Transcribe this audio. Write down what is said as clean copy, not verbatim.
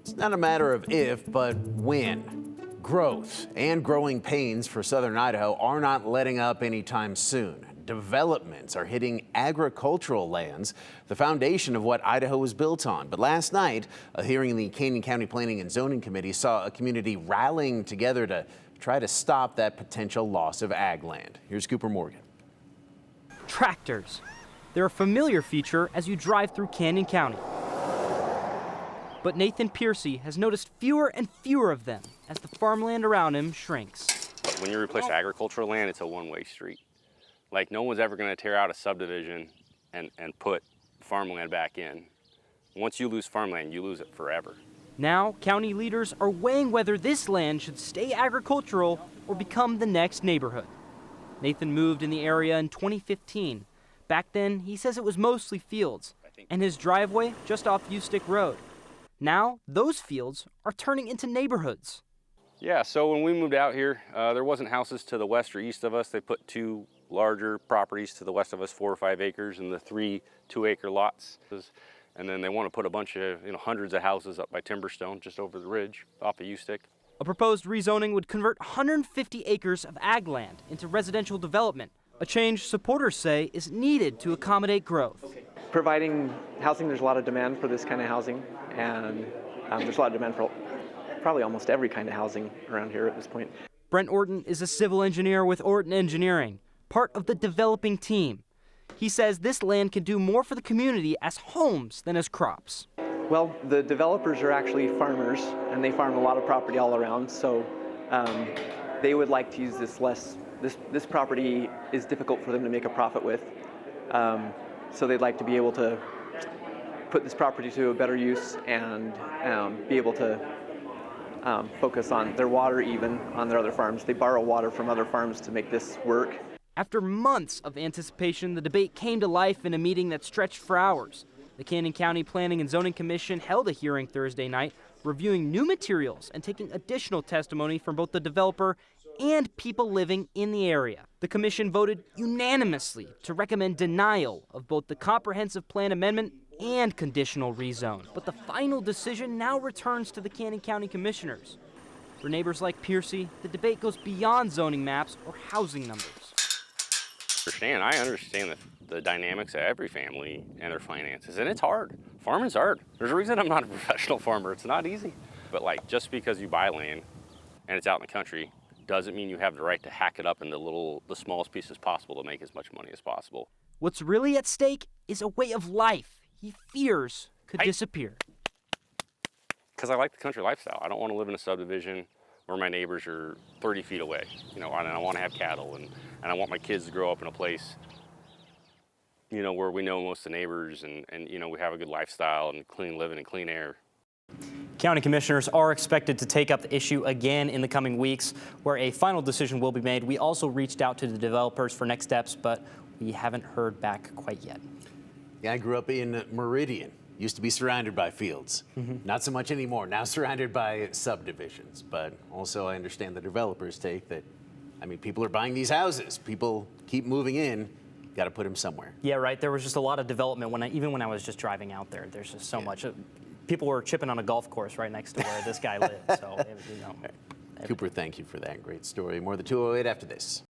It's not a matter of if, but when. Growth and growing pains for southern Idaho are not letting up anytime soon. Developments are hitting agricultural lands, the foundation of what Idaho was built on. But last night, a hearing in the Canyon County Planning and Zoning Committee saw a community rallying together to try to stop that potential loss of ag land. Here's Cooper Morgan. Tractors. They're a familiar feature as you drive through Canyon County. But Nathan Piercy has noticed fewer and fewer of them as the farmland around him shrinks. When you replace agricultural land, it's a one-way street. Like, no one's ever going to tear out a subdivision and put farmland back in. Once you lose farmland, you lose it forever. Now, county leaders are weighing whether this land should stay agricultural or become the next neighborhood. Nathan moved in the area in 2015. Back then, he says it was mostly fields, and his driveway just off Ustick Road. Now, those fields are turning into neighborhoods. Yeah, so when we moved out here, there wasn't houses to the west or east of us. They put two larger properties to the west of us, 4 or 5 acres, and the 3 2-acre lots. And then they want to put a bunch of, hundreds of houses up by Timberstone, just over the ridge, off of Ustick. A proposed rezoning would convert 150 acres of ag land into residential development, a change supporters say is needed to accommodate growth. Providing housing, there's a lot of demand for this kind of housing, and there's a lot of demand for probably almost every kind of housing around here at this point. Brent Orton is a civil engineer with Orton Engineering, part of the developing team. He says this land can do more for the community as homes than as crops. Well, the developers are actually farmers, and they farm a lot of property all around, so they would like to use this less. This property is difficult for them to make a profit with, so they'd like to be able to put this property to a better use and be able to focus on their water, even on their other farms. They borrow water from other farms to make this work. After months of anticipation, the debate came to life in a meeting that stretched for hours. The Canyon County Planning and Zoning Commission held a hearing Thursday night, reviewing new materials and taking additional testimony from both the developer and people living in the area. The commission voted unanimously to recommend denial of both the comprehensive plan amendment and conditional rezone. But the final decision now returns to the Canyon County commissioners. For neighbors like Piercy, the debate goes beyond zoning maps or housing numbers. I understand the dynamics of every family and their finances, and it's hard. Farming's hard. There's a reason I'm not a professional farmer. It's not easy. But just because you buy land and it's out in the country doesn't mean you have the right to hack it up into the smallest pieces possible to make as much money as possible. What's really at stake is a way of life he fears could disappear. Because I like the country lifestyle. I don't want to live in a subdivision where my neighbors are 30 feet away. And I want to have cattle, and I want my kids to grow up in a place, where we know most of the neighbors and we have a good lifestyle and clean living and clean air. County commissioners are expected to take up the issue again in the coming weeks, where a final decision will be made. We also reached out to the developers for next steps, but we haven't heard back quite yet. Yeah, I grew up in Meridian. Used to be surrounded by fields. Not so much anymore. Now surrounded by subdivisions. But also I understand the developers' take that, people are buying these houses. People keep moving in. Got to put them somewhere. Yeah, right. There was just a lot of development even when I was just driving out there. There's just so much. People were chipping on a golf course right next to where this guy lived. So, Cooper, thank you for that great story. More of the 208 after this.